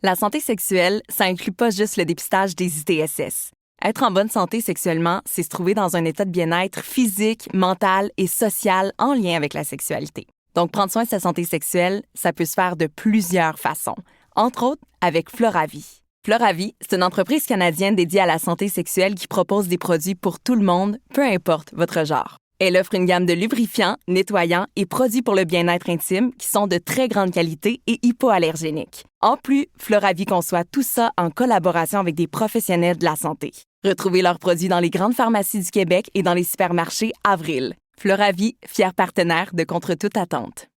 La santé sexuelle, ça inclut pas juste le dépistage des ITSS. Être en bonne santé sexuellement, c'est se trouver dans un état de bien-être physique, mental et social en lien avec la sexualité. Donc, prendre soin de sa santé sexuelle, ça peut se faire de plusieurs façons, entre autres avec Floravie. Floravie, c'est une entreprise canadienne dédiée à la santé sexuelle qui propose des produits pour tout le monde, peu importe votre genre. Elle offre une gamme de lubrifiants, nettoyants et produits pour le bien-être intime qui sont de très grande qualité et hypoallergéniques. En plus, Floravie conçoit tout ça en collaboration avec des professionnels de la santé. Retrouvez leurs produits dans les grandes pharmacies du Québec et dans les supermarchés Avril. Floravie, fier partenaire de Contre toute attente.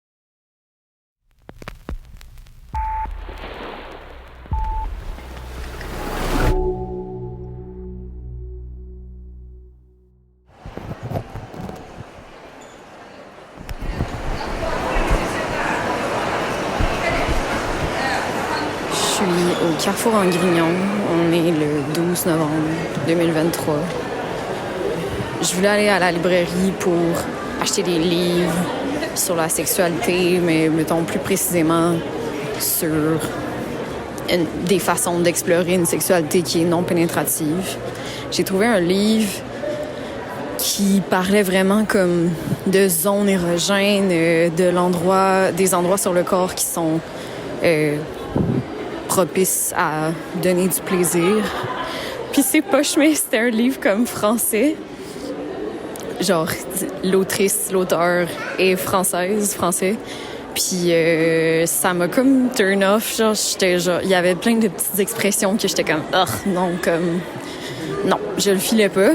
Je suis au Carrefour en Grignon. On est le 12 novembre 2023. Je voulais aller à la librairie pour acheter des livres sur la sexualité, mais mettons plus précisément sur des façons d'explorer une sexualité qui est non pénétrative. J'ai trouvé un livre qui parlait vraiment comme de zones érogènes, des endroits sur le corps qui sont propices à donner du plaisir. Puis c'est poche, mais c'était un livre comme français. Genre, l'auteur est français. Puis ça m'a comme turn off. Genre, il y avait plein de petites expressions que j'étais comme, non, je le filais pas.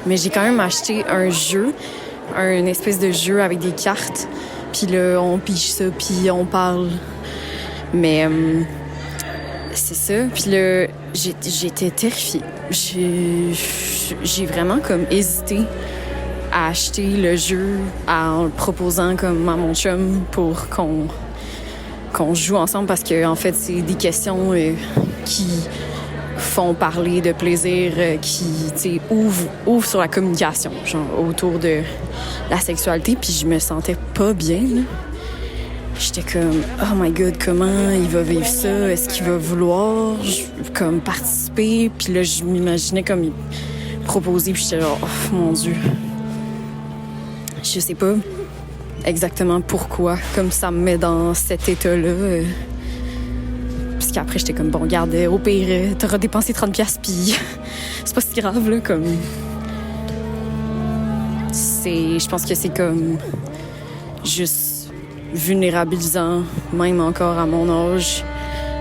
Mais j'ai quand même acheté un jeu, une espèce de jeu avec des cartes. Puis là, on pige ça, puis on parle. Mais c'est ça. Puis là, j'étais terrifiée. J'ai vraiment comme hésité à acheter le jeu en le proposant comme à mon chum pour qu'on joue ensemble parce que en fait, c'est des questions qui font parler de plaisir, qui ouvrent sur la communication, genre autour de la sexualité. Puis je me sentais pas bien, là. J'étais comme, oh my God, comment il va vivre ça? Est-ce qu'il va vouloir comme participer? Puis là, je m'imaginais comme il proposait, puis j'étais genre, oh mon Dieu. Je sais pas exactement pourquoi, comme ça me met dans cet état-là. Puis qu'après, j'étais comme, bon, regarde, au pire, t'auras dépensé 30$, puis c'est pas si grave, là, comme... Je pense que c'est comme juste vulnérabilisant, même encore à mon âge,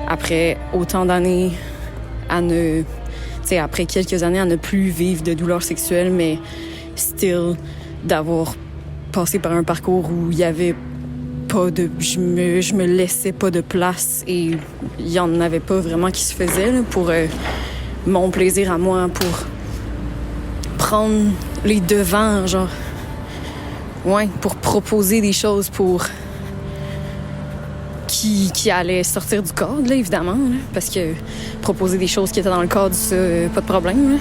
après autant d'années après quelques années à ne plus vivre de douleurs sexuelles, mais still d'avoir passé par un parcours où il y avait pas de... Je me laissais pas de place et il y en avait pas vraiment qui se faisait là, pour mon plaisir à moi, pour prendre les devants, genre... Ouais, pour proposer des choses pour... qui allait sortir du cadre, là, évidemment, là, parce que proposer des choses qui étaient dans le cadre, ça, pas de problème. Là.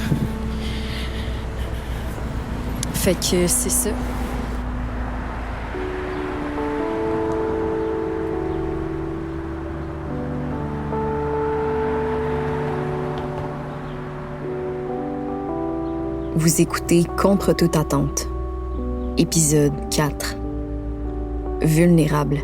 Fait que c'est ça. Vous écoutez Contre toute attente, épisode 4. Vulnérable.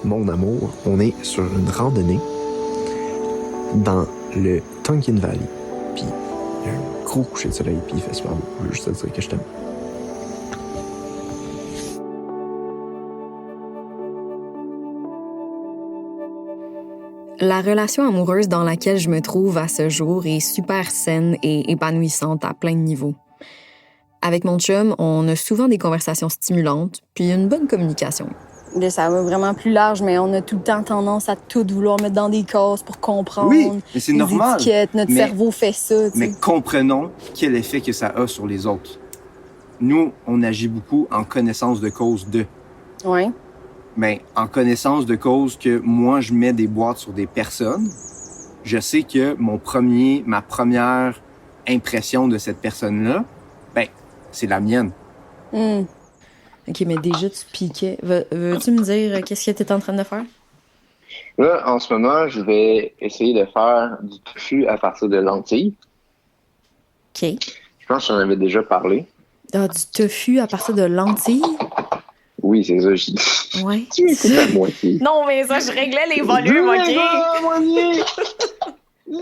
Mon amour, on est sur une randonnée dans le Tonkin Valley. Puis il y a un gros coucher de soleil, puis il fait super beau. Je veux juste te dire que je t'aime. La relation amoureuse dans laquelle je me trouve à ce jour est super saine et épanouissante à plein de niveaux. Avec mon chum, on a souvent des conversations stimulantes, puis une bonne communication. Là, ça va vraiment plus large, mais on a tout le temps tendance à tout vouloir mettre dans des cases pour comprendre. Oui, mais c'est les normal. Étiquettes, notre cerveau fait ça. Mais comprenons quel effet que ça a sur les autres. nous, on agit beaucoup en connaissance de cause de. Ouais. Mais en connaissance de cause que moi, je mets des boîtes sur des personnes, je sais que ma première impression de cette personne-là, ben, c'est la mienne. OK, mais déjà, tu piquais. Veux-tu me dire qu'est-ce que tu es en train de faire? Là, en ce moment, je vais essayer de faire du tofu à partir de lentilles. OK. Je pense que j'en avais déjà parlé. Ah, du tofu à partir de lentilles? Oui, c'est ça, je dis. Ouais. Tu écoutes à moitié. Non, mais ça, je réglais les volumes, OK?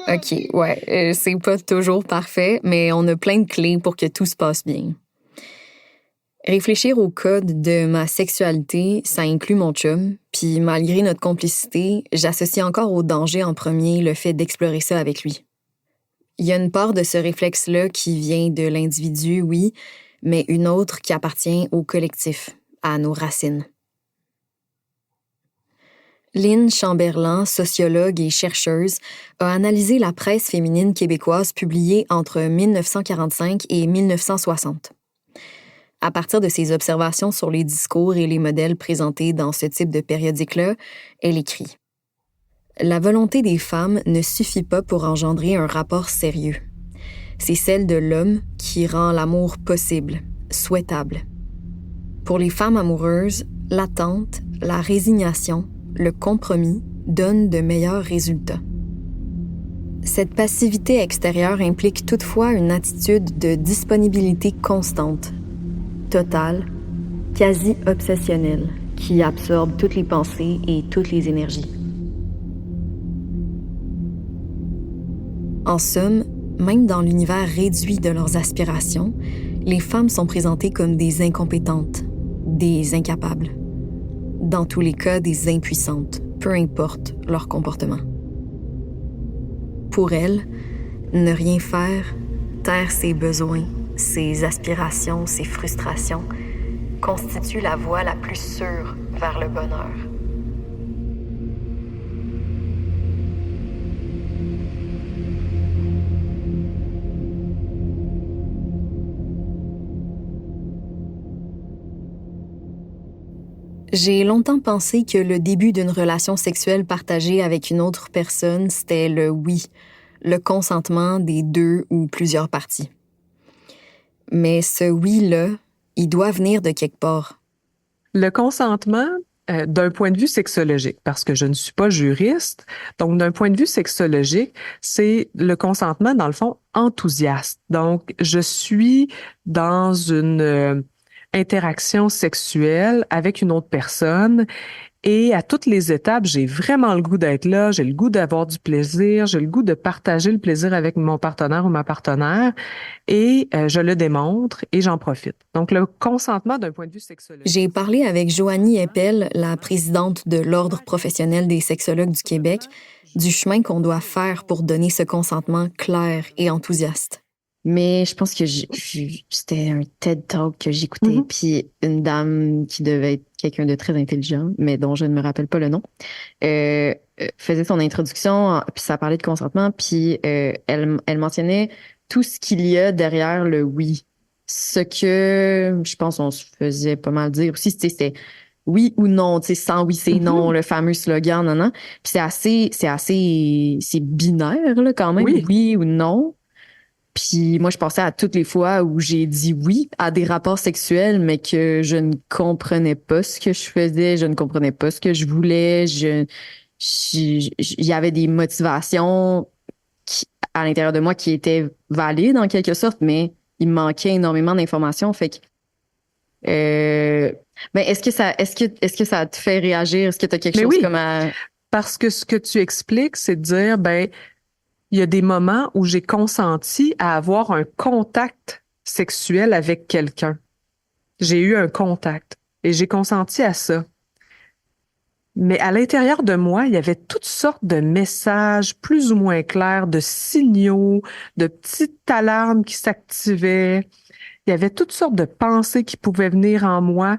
OK, ouais, c'est pas toujours parfait, mais on a plein de clés pour que tout se passe bien. Réfléchir au code de ma sexualité, ça inclut mon chum, puis malgré notre complicité, j'associe encore au danger en premier le fait d'explorer ça avec lui. Il y a une part de ce réflexe-là qui vient de l'individu, oui, mais une autre qui appartient au collectif, à nos racines. Lynn Chamberlain, sociologue et chercheuse, a analysé la presse féminine québécoise publiée entre 1945 et 1960. À partir de ses observations sur les discours et les modèles présentés dans ce type de périodique-là, elle écrit « La volonté des femmes ne suffit pas pour engendrer un rapport sérieux. C'est celle de l'homme qui rend l'amour possible, souhaitable. Pour les femmes amoureuses, l'attente, la résignation, le compromis donnent de meilleurs résultats. Cette passivité extérieure implique toutefois une attitude de disponibilité constante, totale, quasi obsessionnelle, qui absorbe toutes les pensées et toutes les énergies. En somme, même dans l'univers réduit de leurs aspirations, les femmes sont présentées comme des incompétentes, des incapables. Dans tous les cas, des impuissantes, peu importe leur comportement. Pour elles, ne rien faire, taire ses besoins, ses aspirations, ses frustrations, constitue la voie la plus sûre vers le bonheur. J'ai longtemps pensé que le début d'une relation sexuelle partagée avec une autre personne, c'était le oui, le consentement des deux ou plusieurs parties. Mais ce oui-là, il doit venir de quelque part. Le consentement, d'un point de vue sexologique, parce que je ne suis pas juriste, donc d'un point de vue sexologique, c'est le consentement, dans le fond, enthousiaste. Donc, je suis dans une interaction sexuelle avec une autre personne et à toutes les étapes, j'ai vraiment le goût d'être là, j'ai le goût d'avoir du plaisir, j'ai le goût de partager le plaisir avec mon partenaire ou ma partenaire et je le démontre et j'en profite. Donc, le consentement d'un point de vue sexologique. J'ai parlé avec Joanie Eppel, la présidente de l'Ordre professionnel des sexologues du Québec, du chemin qu'on doit faire pour donner ce consentement clair et enthousiaste. Mais je pense que c'était un TED Talk que j'écoutais, puis une dame qui devait être quelqu'un de très intelligent, mais dont je ne me rappelle pas le nom, faisait son introduction, puis ça parlait de consentement, puis elle mentionnait tout ce qu'il y a derrière le oui. Ce que je pense on se faisait pas mal dire aussi, c'était oui ou non, tu sais, sans oui c'est non, le fameux slogan, non. Puis c'est binaire là quand même, oui ou non. Puis moi, je pensais à toutes les fois où j'ai dit oui à des rapports sexuels, mais que je ne comprenais pas ce que je faisais, je ne comprenais pas ce que je voulais, il y avait des motivations à l'intérieur de moi qui étaient valides en quelque sorte, mais il me manquait énormément d'informations. Fait que, mais est-ce que ça te fait réagir? Est-ce que tu as quelque chose comme à... Parce que ce que tu expliques, c'est de dire, il y a des moments où j'ai consenti à avoir un contact sexuel avec quelqu'un. J'ai eu un contact et j'ai consenti à ça. Mais à l'intérieur de moi, il y avait toutes sortes de messages plus ou moins clairs, de signaux, de petites alarmes qui s'activaient. Il y avait toutes sortes de pensées qui pouvaient venir en moi.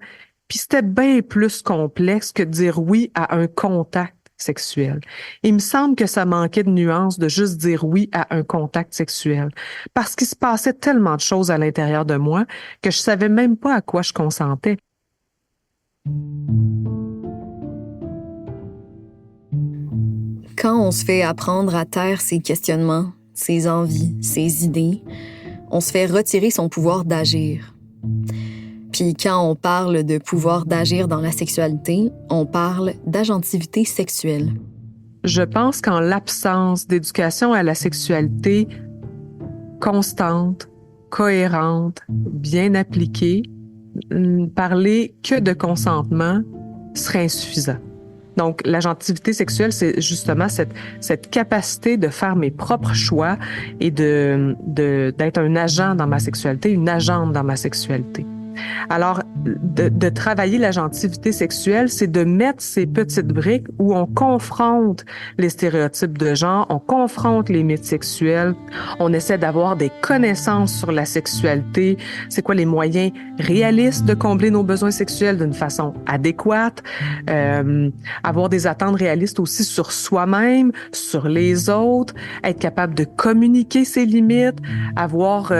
Puis c'était bien plus complexe que de dire oui à un contact. sexuel. Il me semble que ça manquait de nuances de juste dire oui à un contact sexuel. Parce qu'il se passait tellement de choses à l'intérieur de moi que je savais même pas à quoi je consentais. Quand on se fait apprendre à taire ses questionnements, ses envies, ses idées, on se fait retirer son pouvoir d'agir. Puis quand on parle de pouvoir d'agir dans la sexualité, on parle d'agentivité sexuelle. Je pense qu'en l'absence d'éducation à la sexualité constante, cohérente, bien appliquée, parler que de consentement serait insuffisant. Donc, l'agentivité sexuelle, c'est justement cette capacité de faire mes propres choix et d'être un agent dans ma sexualité, une agente dans ma sexualité. Alors, de travailler l'agentivité sexuelle, c'est de mettre ces petites briques où on confronte les stéréotypes de genre, on confronte les mythes sexuels, on essaie d'avoir des connaissances sur la sexualité, c'est quoi les moyens réalistes de combler nos besoins sexuels d'une façon adéquate, avoir des attentes réalistes aussi sur soi-même, sur les autres, être capable de communiquer ses limites, avoir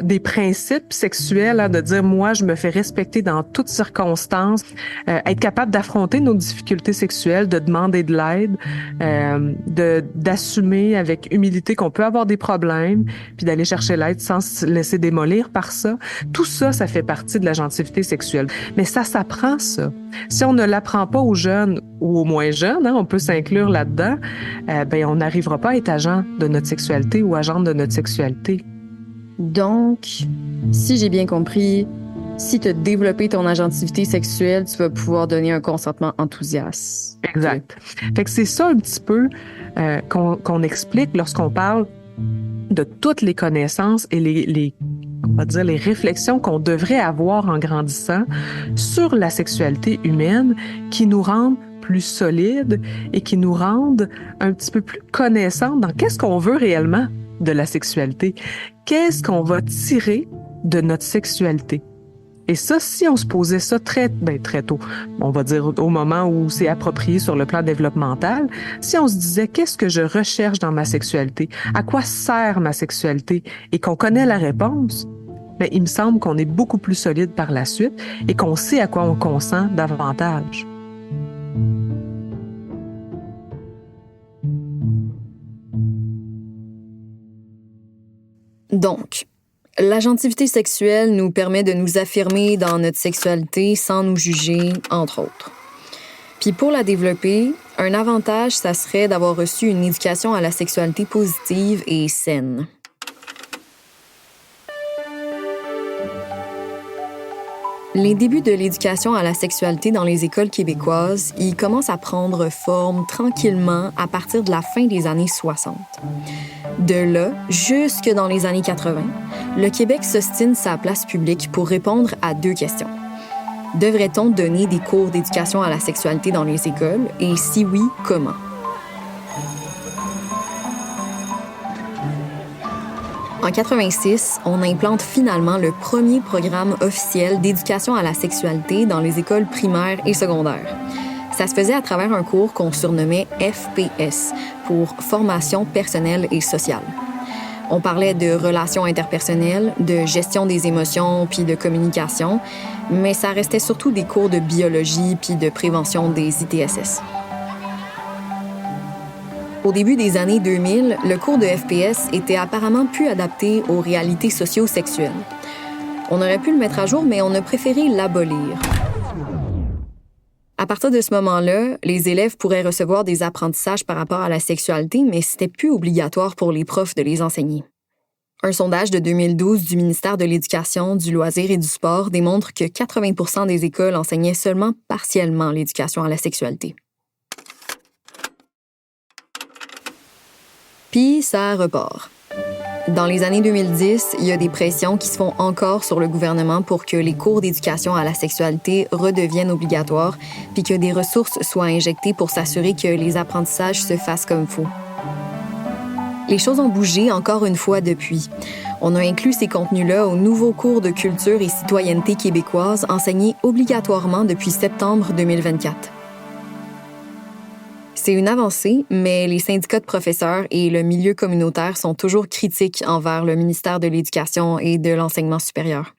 des principes sexuels, hein, de dire, moi, je me fais respecter dans toutes circonstances, être capable d'affronter nos difficultés sexuelles, de demander de l'aide, d'assumer avec humilité qu'on peut avoir des problèmes, puis d'aller chercher l'aide sans se laisser démolir par ça. Tout ça, ça fait partie de l'agentivité sexuelle. Mais ça s'apprend, ça. Si on ne l'apprend pas aux jeunes ou aux moins jeunes, hein, on peut s'inclure là-dedans, on n'arrivera pas à être agent de notre sexualité ou agente de notre sexualité. Donc, si j'ai bien compris, si tu as développé ton agentivité sexuelle, tu vas pouvoir donner un consentement enthousiaste. Exact. Fait que c'est ça un petit peu qu'on explique lorsqu'on parle de toutes les connaissances et les réflexions qu'on devrait avoir en grandissant sur la sexualité humaine qui nous rendent plus solides et qui nous rendent un petit peu plus connaissantes dans qu'est-ce qu'on veut réellement de la sexualité. Qu'est-ce qu'on va tirer de notre sexualité? Et ça, si on se posait ça très tôt, on va dire au moment où c'est approprié sur le plan développemental, si on se disait qu'est-ce que je recherche dans ma sexualité? À quoi sert ma sexualité? Et qu'on connaît la réponse, il me semble qu'on est beaucoup plus solide par la suite et qu'on sait à quoi on consent davantage. Donc, l'agentivité sexuelle nous permet de nous affirmer dans notre sexualité sans nous juger, entre autres. Puis pour la développer, un avantage, ça serait d'avoir reçu une éducation à la sexualité positive et saine. Les débuts de l'éducation à la sexualité dans les écoles québécoises, ils commencent à prendre forme tranquillement à partir de la fin des années 60. De là, jusque dans les années 80, le Québec s'ostine sa place publique pour répondre à 2 questions. Devrait-on donner des cours d'éducation à la sexualité dans les écoles? Et si oui, comment? En 86, on implante finalement le premier programme officiel d'éducation à la sexualité dans les écoles primaires et secondaires. Ça se faisait à travers un cours qu'on surnommait FPS, pour Formation personnelle et sociale. On parlait de relations interpersonnelles, de gestion des émotions puis de communication, mais ça restait surtout des cours de biologie puis de prévention des ITSS. Au début des années 2000, le cours de FPS était apparemment plus adapté aux réalités socio-sexuelles. On aurait pu le mettre à jour, mais on a préféré l'abolir. À partir de ce moment-là, les élèves pourraient recevoir des apprentissages par rapport à la sexualité, mais c'était plus obligatoire pour les profs de les enseigner. Un sondage de 2012 du ministère de l'Éducation, du loisir et du sport démontre que 80% des écoles enseignaient seulement partiellement l'éducation à la sexualité. Puis ça repart. Dans les années 2010, il y a des pressions qui se font encore sur le gouvernement pour que les cours d'éducation à la sexualité redeviennent obligatoires puis que des ressources soient injectées pour s'assurer que les apprentissages se fassent comme il faut. Les choses ont bougé encore une fois depuis. On a inclus ces contenus-là au nouveau cours de culture et citoyenneté québécoise enseigné obligatoirement depuis septembre 2024. C'est une avancée, mais les syndicats de professeurs et le milieu communautaire sont toujours critiques envers le ministère de l'Éducation et de l'Enseignement supérieur.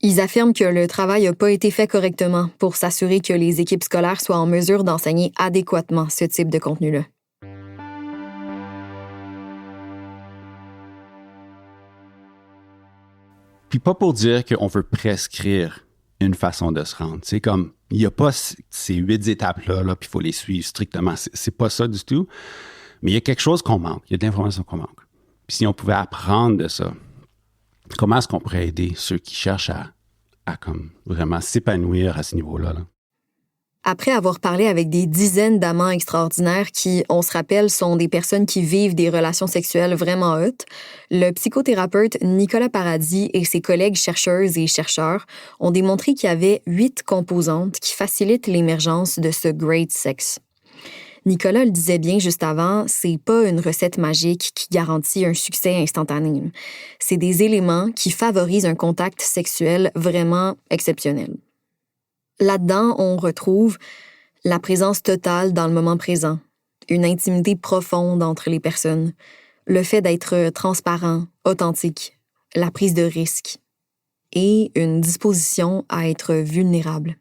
Ils affirment que le travail n'a pas été fait correctement pour s'assurer que les équipes scolaires soient en mesure d'enseigner adéquatement ce type de contenu-là. Puis pas pour dire qu'on veut prescrire une façon de se rendre. C'est comme, il n'y a pas ces 8 étapes-là, là, puis il faut les suivre strictement. C'est pas ça du tout. Mais il y a quelque chose qu'on manque. Il y a de l'information qu'on manque. Puis si on pouvait apprendre de ça, comment est-ce qu'on pourrait aider ceux qui cherchent à comme vraiment s'épanouir à ce niveau-là, là? Après avoir parlé avec des dizaines d'amants extraordinaires qui, on se rappelle, sont des personnes qui vivent des relations sexuelles vraiment hautes, le psychothérapeute Nicolas Paradis et ses collègues chercheuses et chercheurs ont démontré qu'il y avait 8 composantes qui facilitent l'émergence de ce great sex. Nicolas le disait bien juste avant, c'est pas une recette magique qui garantit un succès instantané. C'est des éléments qui favorisent un contact sexuel vraiment exceptionnel. Là-dedans, on retrouve la présence totale dans le moment présent, une intimité profonde entre les personnes, le fait d'être transparent, authentique, la prise de risque et une disposition à être vulnérable.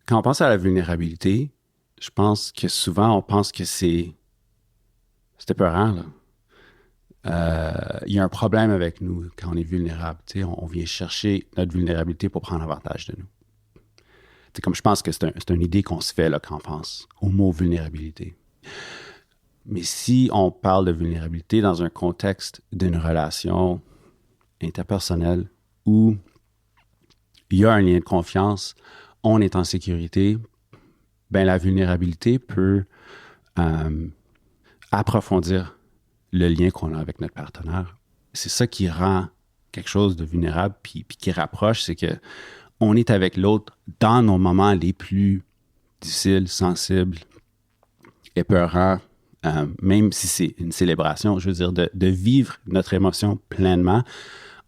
Quand on pense à la vulnérabilité, je pense que souvent, on pense que c'est épeurant, là. Il y a un problème avec nous quand on est vulnérable. On vient chercher notre vulnérabilité pour prendre avantage de nous. C'est comme je pense que c'est une idée qu'on se fait là, quand on pense au mot vulnérabilité. Mais si on parle de vulnérabilité dans un contexte d'une relation interpersonnelle où il y a un lien de confiance, on est en sécurité, ben la vulnérabilité peut approfondir le lien qu'on a avec notre partenaire. C'est ça qui rend quelque chose de vulnérable puis qui rapproche, c'est que on est avec l'autre dans nos moments les plus difficiles, sensibles, épeurants, même si c'est une célébration, je veux dire, de vivre notre émotion pleinement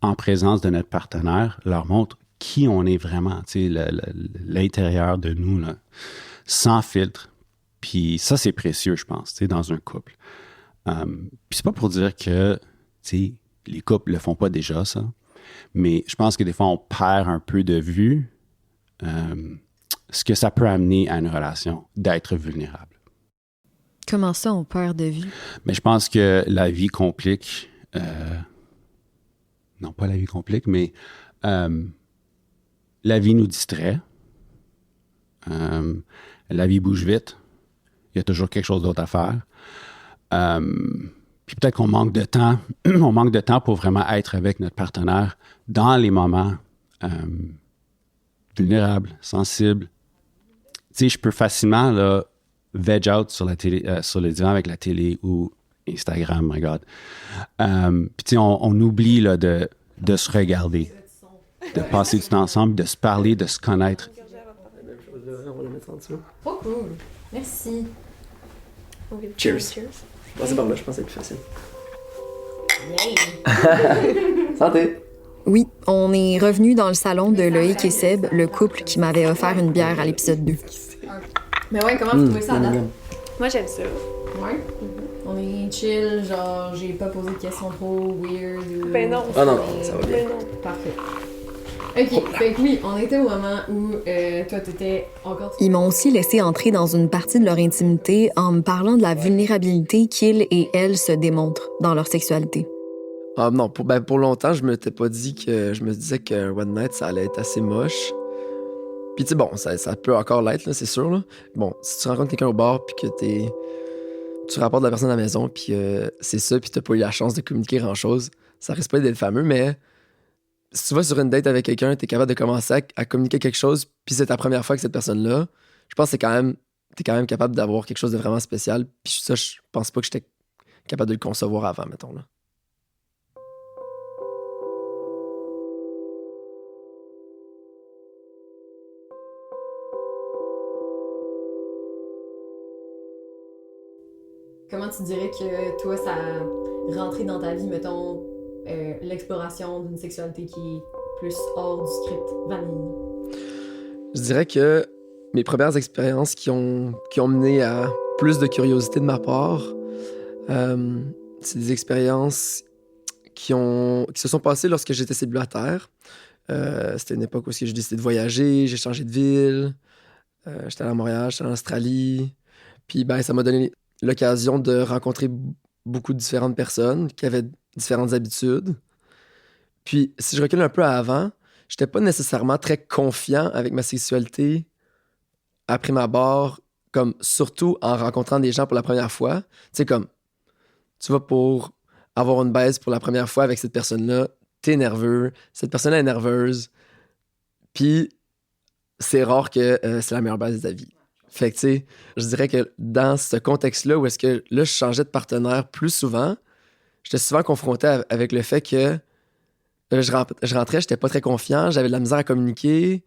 en présence de notre partenaire, leur montre qui on est vraiment, tu sais, l'intérieur de nous, là, sans filtre. Puis ça, c'est précieux, je pense, tu sais, dans un couple. Puis c'est pas pour dire que, tu sais, les couples le font pas déjà, ça. Mais je pense que des fois, on perd un peu de vue ce que ça peut amener à une relation, d'être vulnérable. Comment ça, on perd de vue? Mais je pense que la vie complique... non, pas la vie complique, mais la vie nous distrait. La vie bouge vite. Il y a toujours quelque chose d'autre à faire. Puis peut-être qu'on manque de temps. On manque de temps pour vraiment être avec notre partenaire dans les moments vulnérables, sensibles. Tu sais, je peux facilement là, veg out sur la télé, sur le divan avec la télé ou Instagram, my God. Puis tu sais, on oublie là, de se regarder, de passer du temps ensemble, de se parler, de se connaître. On va le mettre en dessous. Oh cool, merci. Cheers. Passez par là, je pense que c'est plus facile. Santé! Oui, on est revenu dans le salon de Loïc et Seb, le couple qui m'avait offert une bière à l'épisode 2. Mais ouais, comment vous trouvez ça à date? Moi, j'aime ça. Ouais? On est chill, genre, j'ai pas posé de questions trop weird ou... Ben non. Ah non, ça va bien. Ben non. Parfait. OK, fait que oui, on était au moment où toi, t'étais encore... Ils m'ont aussi laissé entrer dans une partie de leur intimité en me parlant de la vulnérabilité qu'ils et elles se démontrent dans leur sexualité. Ah non, pour longtemps, je m'étais pas dit que... Je me disais qu'un one night, ça allait être assez moche. Puis tu sais, bon, ça peut encore l'être, là, c'est sûr, là. Bon, si tu rencontres quelqu'un au bar, puis que tu rapportes la personne à la maison, puis c'est ça, puis t'as pas eu la chance de communiquer grand-chose, ça risque pas d'être fameux, mais... Si tu vas sur une date avec quelqu'un, t'es capable de commencer à communiquer quelque chose, puis c'est ta première fois avec cette personne-là, je pense que t'es quand même capable d'avoir quelque chose de vraiment spécial. Puis ça, je pense pas que j'étais capable de le concevoir avant, mettons, là. Comment tu dirais que toi, ça a rentré dans ta vie, mettons, l'exploration d'une sexualité qui est plus hors du script vanille? Je dirais que mes premières expériences qui ont mené à plus de curiosité de ma part. C'est des expériences qui se sont passées lorsque j'étais célibataire. C'était une époque où j'ai décidé de voyager, j'ai changé de ville. J'étais allé à Montréal, j'étais en Australie. Puis ça m'a donné l'occasion de rencontrer beaucoup de différentes personnes qui avaient différentes habitudes. Puis si je recule un peu avant, j'étais pas nécessairement très confiant avec ma sexualité à prime abord, comme surtout en rencontrant des gens pour la première fois. Tu sais, comme tu vas pour avoir une baise pour la première fois avec cette personne-là, t'es nerveux, cette personne-là est nerveuse, puis c'est rare que c'est la meilleure base de ta vie. Fait que, tu sais, je dirais que dans ce contexte-là, où est-ce que là, je changeais de partenaire plus souvent, j'étais souvent confronté avec le fait que je rentrais, j'étais pas très confiant, j'avais de la misère à communiquer,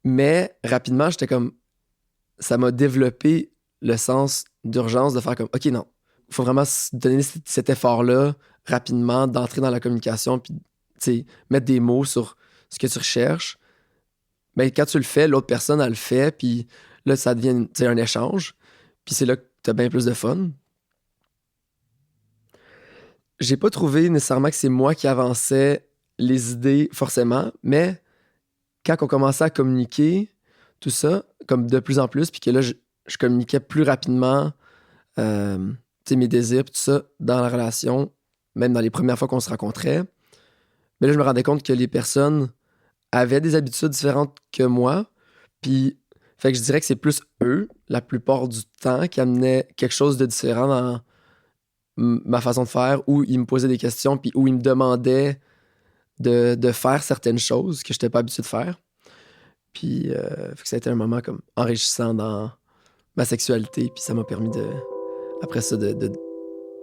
mais rapidement, j'étais comme... Ça m'a développé le sens d'urgence de faire comme, OK, non, il faut vraiment se donner cet effort-là rapidement, d'entrer dans la communication, puis, tu sais, mettre des mots sur ce que tu recherches. Mais quand tu le fais, l'autre personne, elle le fait, puis là, ça devient un échange. Puis c'est là que tu as bien plus de fun. J'ai pas trouvé nécessairement que c'est moi qui avançais les idées forcément, mais quand on commençait à communiquer, tout ça, comme de plus en plus, puis que là, je communiquais plus rapidement mes désirs, tout ça, dans la relation, même dans les premières fois qu'on se rencontrait. Mais là, je me rendais compte que les personnes avaient des habitudes différentes que moi, puis fait que je dirais que c'est plus eux, la plupart du temps, qui amenaient quelque chose de différent dans ma façon de faire, où ils me posaient des questions, puis où ils me demandaient de faire certaines choses que je n'étais pas habitué de faire. Puis fait que ça a été un moment comme enrichissant dans ma sexualité, puis ça m'a permis après ça de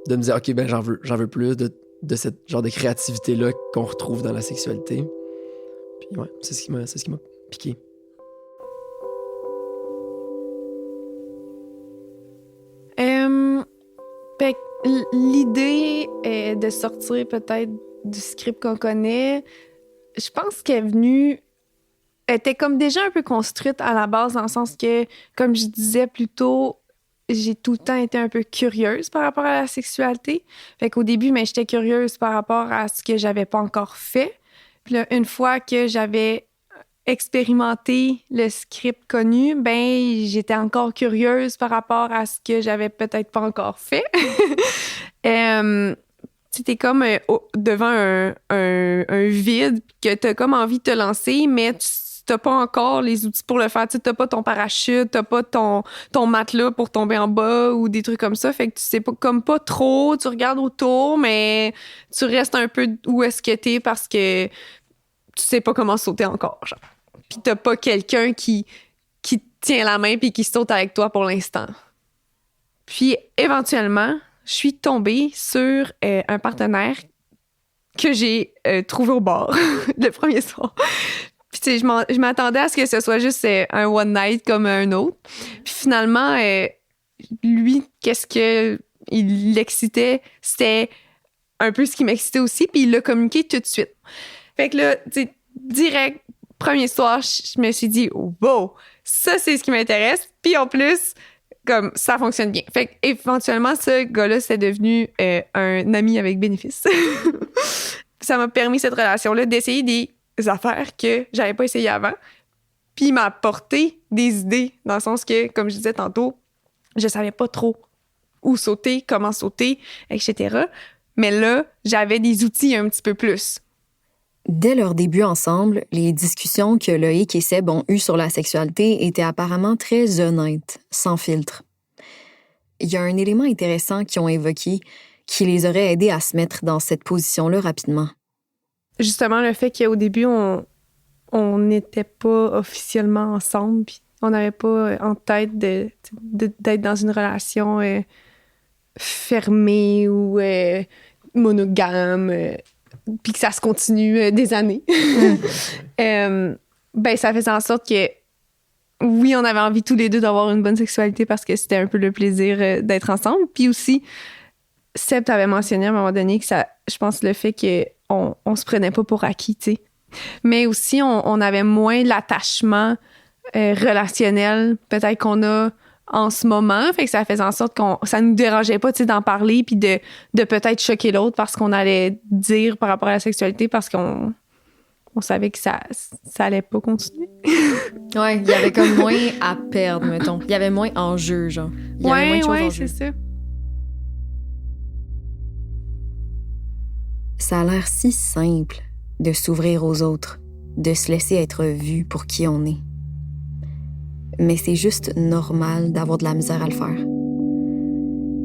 me dire OK, ben j'en veux plus de cette genre de créativité-là qu'on retrouve dans la sexualité. Puis ouais, c'est ce qui m'a piqué. L'idée de sortir peut-être du script qu'on connaît, je pense qu'elle est venue... Elle était comme déjà un peu construite à la base, dans le sens que, comme je disais plus tôt, j'ai tout le temps été un peu curieuse par rapport à la sexualité. Fait qu'au début, j'étais curieuse par rapport à ce que j'avais pas encore fait. Puis là, une fois que j'avais expérimenté le script connu, j'étais encore curieuse par rapport à ce que j'avais peut-être pas encore fait. T'es comme devant un vide que t'as comme envie de te lancer, mais t'as pas encore les outils pour le faire. T'as pas ton parachute, t'as pas ton matelas pour tomber en bas ou des trucs comme ça. Fait que tu sais pas, comme pas trop, tu regardes autour, mais tu restes un peu où est-ce que t'es parce que tu sais pas comment sauter encore, genre. Puis t'as pas quelqu'un qui te tient la main puis qui saute avec toi pour l'instant. Puis éventuellement, je suis tombée sur un partenaire que j'ai trouvé au bar le premier soir. Puis tu sais, je m'attendais à ce que ce soit juste un one night comme un autre. Puis finalement, lui, qu'est-ce que il l'excitait, c'était un peu ce qui m'excitait aussi, puis il l'a communiqué tout de suite. Fait que là, tu sais, direct, premier soir, je me suis dit, wow, ça, c'est ce qui m'intéresse. Puis en plus, comme ça fonctionne bien. Fait qu'éventuellement, ce gars-là, c'est devenu un ami avec bénéfice. Ça m'a permis, cette relation-là, d'essayer des affaires que j'avais pas essayé avant. Puis il m'a apporté des idées, dans le sens que, comme je disais tantôt, je savais pas trop où sauter, comment sauter, etc. Mais là, j'avais des outils un petit peu plus. Dès leur début ensemble, les discussions que Loïc et Seb ont eues sur la sexualité étaient apparemment très honnêtes, sans filtre. Il y a un élément intéressant qu'ils ont évoqué qui les aurait aidés à se mettre dans cette position-là rapidement. Justement, le fait qu'au début, on n'était pas officiellement ensemble, puis on n'avait pas en tête d'être dans une relation fermée ou monogame, puis que ça se continue des années. Ça faisait en sorte que, oui, on avait envie tous les deux d'avoir une bonne sexualité parce que c'était un peu le plaisir d'être ensemble. Puis aussi, Seb t'avait mentionné à un moment donné que ça, je pense, le fait qu'on se prenait pas pour acquis, tu sais. Mais aussi, on avait moins l'attachement relationnel, peut-être qu'on a en ce moment. Fait que ça faisait en sorte ça nous dérangeait pas, tu sais, d'en parler puis de peut-être choquer l'autre parce qu'on allait dire par rapport à la sexualité parce qu'on savait que ça allait pas continuer. Ouais, il y avait comme moins à perdre, mettons. Il y avait moins en jeu, genre. Il y avait moins de choses en jeu. C'est ça. Ça a l'air si simple de s'ouvrir aux autres, de se laisser être vu pour qui on est. Mais c'est juste normal d'avoir de la misère à le faire.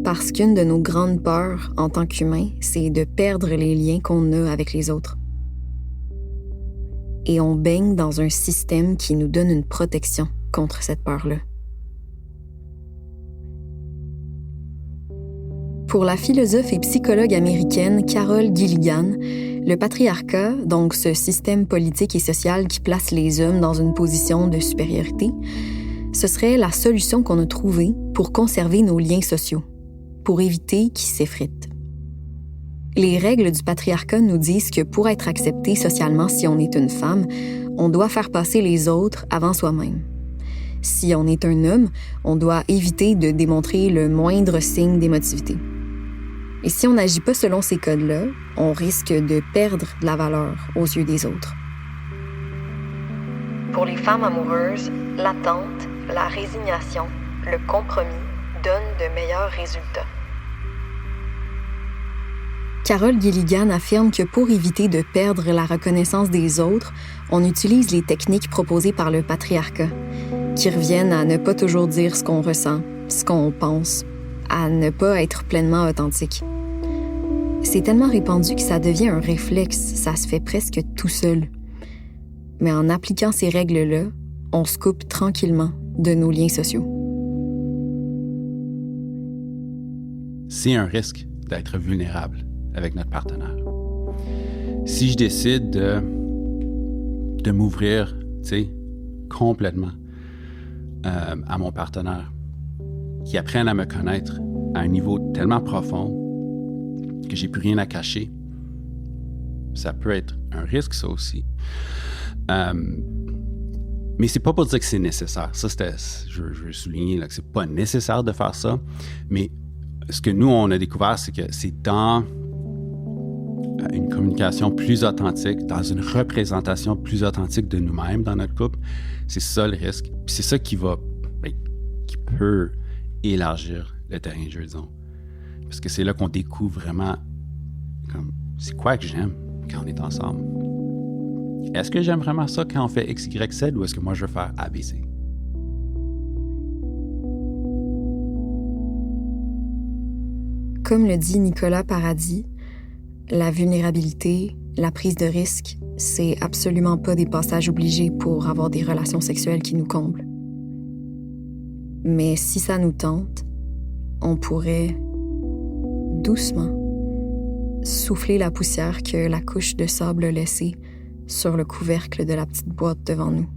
Parce qu'une de nos grandes peurs en tant qu'humains, c'est de perdre les liens qu'on a avec les autres. Et on baigne dans un système qui nous donne une protection contre cette peur-là. Pour la philosophe et psychologue américaine Carol Gilligan, le patriarcat, donc ce système politique et social qui place les hommes dans une position de supériorité, ce serait la solution qu'on a trouvée pour conserver nos liens sociaux, pour éviter qu'ils s'effritent. Les règles du patriarcat nous disent que pour être accepté socialement si on est une femme, on doit faire passer les autres avant soi-même. Si on est un homme, on doit éviter de démontrer le moindre signe d'émotivité. Et si on n'agit pas selon ces codes-là, on risque de perdre de la valeur aux yeux des autres. Pour les femmes amoureuses, l'attente, la résignation, le compromis donnent de meilleurs résultats. Carol Gilligan affirme que pour éviter de perdre la reconnaissance des autres, on utilise les techniques proposées par le patriarcat, qui reviennent à ne pas toujours dire ce qu'on ressent, ce qu'on pense, à ne pas être pleinement authentique. C'est tellement répandu que ça devient un réflexe, ça se fait presque tout seul. Mais en appliquant ces règles-là, on se coupe tranquillement de nos liens sociaux. C'est un risque d'être vulnérable avec notre partenaire. Si je décide de m'ouvrir, tu sais, complètement à mon partenaire, qui apprenne à me connaître à un niveau tellement profond que j'ai plus rien à cacher, ça peut être un risque, ça aussi. Mais c'est pas pour dire que c'est nécessaire. Ça, je veux souligner là, que c'est pas nécessaire de faire ça. Mais ce que nous, on a découvert, c'est que c'est dans une communication plus authentique, dans une représentation plus authentique de nous-mêmes dans notre couple, c'est ça le risque. Puis c'est ça qui peut élargir le terrain de jeu, disons. Parce que c'est là qu'on découvre vraiment c'est quoi que j'aime quand on est ensemble. Est-ce que j'aime vraiment ça quand on fait X, Y, Z ou est-ce que moi je veux faire A, B, C? Comme le dit Nicolas Paradis, la vulnérabilité, la prise de risque, c'est absolument pas des passages obligés pour avoir des relations sexuelles qui nous comblent. Mais si ça nous tente, on pourrait doucement souffler la poussière que la couche de sable a laissée sur le couvercle de la petite boîte devant nous.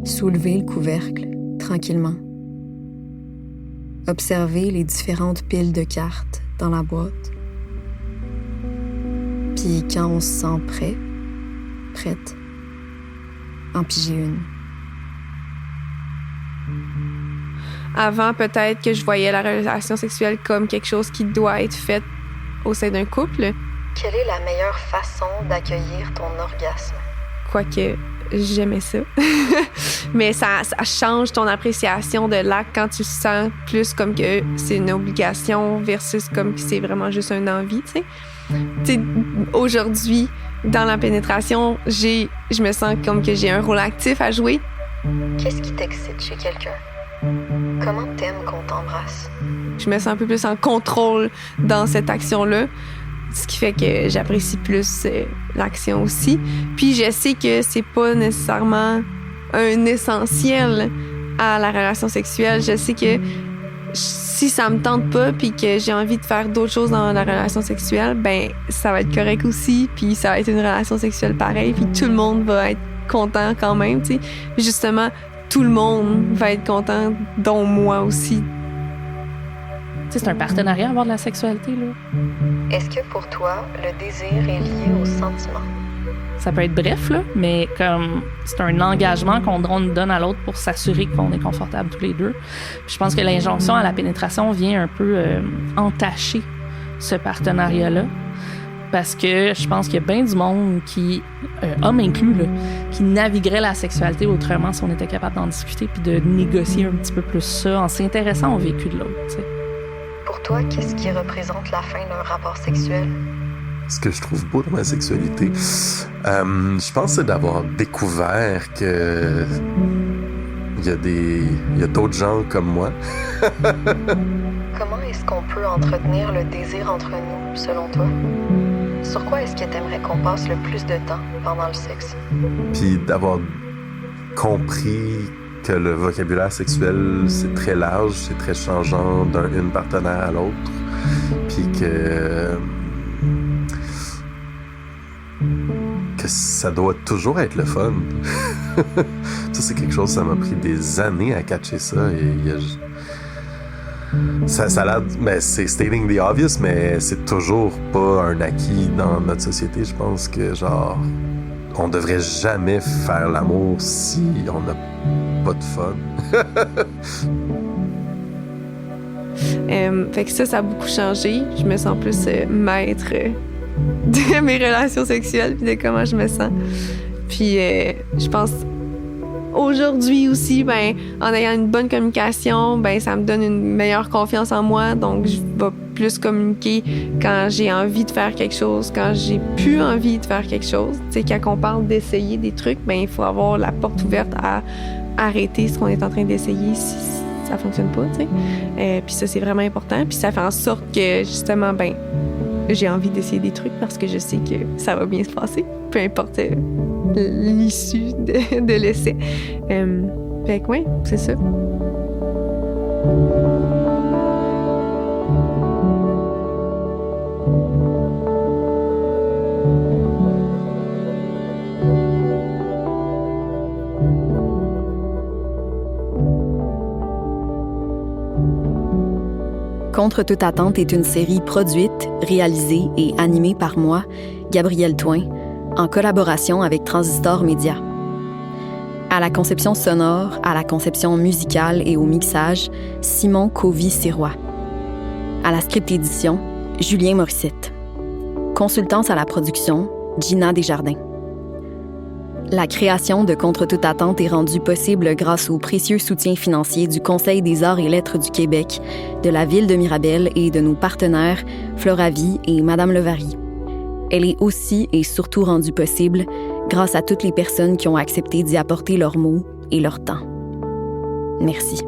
Soulever le couvercle tranquillement. Observer les différentes piles de cartes dans la boîte. Puis quand on se sent prête, en piger une. Avant, peut-être que je voyais la relation sexuelle comme quelque chose qui doit être fait au sein d'un couple. Quelle est la meilleure façon d'accueillir ton orgasme? Quoique, j'aimais ça. Mais ça change ton appréciation de l'acte quand tu sens plus comme que c'est une obligation versus comme que c'est vraiment juste une envie, tu sais. Tu sais, aujourd'hui, dans la pénétration, je me sens comme que j'ai un rôle actif à jouer. Qu'est-ce qui t'excite chez quelqu'un? Comment t'aimes qu'on t'embrasse? Je me sens un peu plus en contrôle dans cette action-là, ce qui fait que j'apprécie plus l'action aussi. Puis je sais que c'est pas nécessairement un essentiel à la relation sexuelle. Je sais que si ça me tente pas puis que j'ai envie de faire d'autres choses dans la relation sexuelle, ben ça va être correct aussi, puis ça va être une relation sexuelle pareille, puis tout le monde va être content quand même, tu sais. Justement, tout le monde va être content, dont moi aussi. C'est un partenariat avoir de la sexualité, là. Est-ce que pour toi, le désir est lié au sentiment? Ça peut être bref, là, mais comme c'est un engagement qu'on donne à l'autre pour s'assurer qu'on est confortable tous les deux. Puis je pense que l'injonction à la pénétration vient un peu entacher ce partenariat-là. Parce que je pense qu'il y a bien du monde qui, hommes inclus, là, qui naviguerait la sexualité autrement si on était capable d'en discuter puis de négocier un petit peu plus ça en s'intéressant au vécu de l'autre. T'sais. Pour toi, qu'est-ce qui représente la fin d'un rapport sexuel? Ce que je trouve beau dans ma sexualité, je pense c'est d'avoir découvert que il y a d'autres gens comme moi. Comment est-ce qu'on peut entretenir le désir entre nous, selon toi? Sur quoi est-ce que t'aimerais qu'on passe le plus de temps pendant le sexe? Puis d'avoir compris que le vocabulaire sexuel, c'est très large, c'est très changeant d'une partenaire à l'autre. Puis que ça doit toujours être le fun. Ça, c'est quelque chose, ça m'a pris des années à catcher ça. Et ça a l'air, mais c'est stating the obvious, mais c'est toujours pas un acquis dans notre société. Je pense que, genre, on devrait jamais faire l'amour si on n'a pas de fun. Fait que ça a beaucoup changé. Je me sens plus maître de mes relations sexuelles puis de comment je me sens. Puis je pense aujourd'hui aussi, ben, en ayant une bonne communication, ben, ça me donne une meilleure confiance en moi. Donc, je vais plus communiquer quand j'ai envie de faire quelque chose, quand j'ai plus envie de faire quelque chose. Tu sais, quand on parle d'essayer des trucs, ben, il faut avoir la porte ouverte à arrêter ce qu'on est en train d'essayer si ça fonctionne pas, tu sais. Puis ça, c'est vraiment important. Puis ça fait en sorte que, justement, ben, j'ai envie d'essayer des trucs parce que je sais que ça va bien se passer, peu importe l'issue de l'essai. Fait que, ouais, c'est ça. Contre toute attente est une série produite, réalisée et animée par moi, Gabrielle Thoin, en collaboration avec Transistor Média. À la conception sonore, à la conception musicale et au mixage, Simon Covy-Sirois. À la script édition, Julien Morissette. Consultance à la production, Gina Desjardins. La création de Contre toute attente est rendue possible grâce au précieux soutien financier du Conseil des arts et lettres du Québec, de la Ville de Mirabel et de nos partenaires Floravie et Madame Levary. Elle est aussi et surtout rendue possible grâce à toutes les personnes qui ont accepté d'y apporter leurs mots et leur temps. Merci.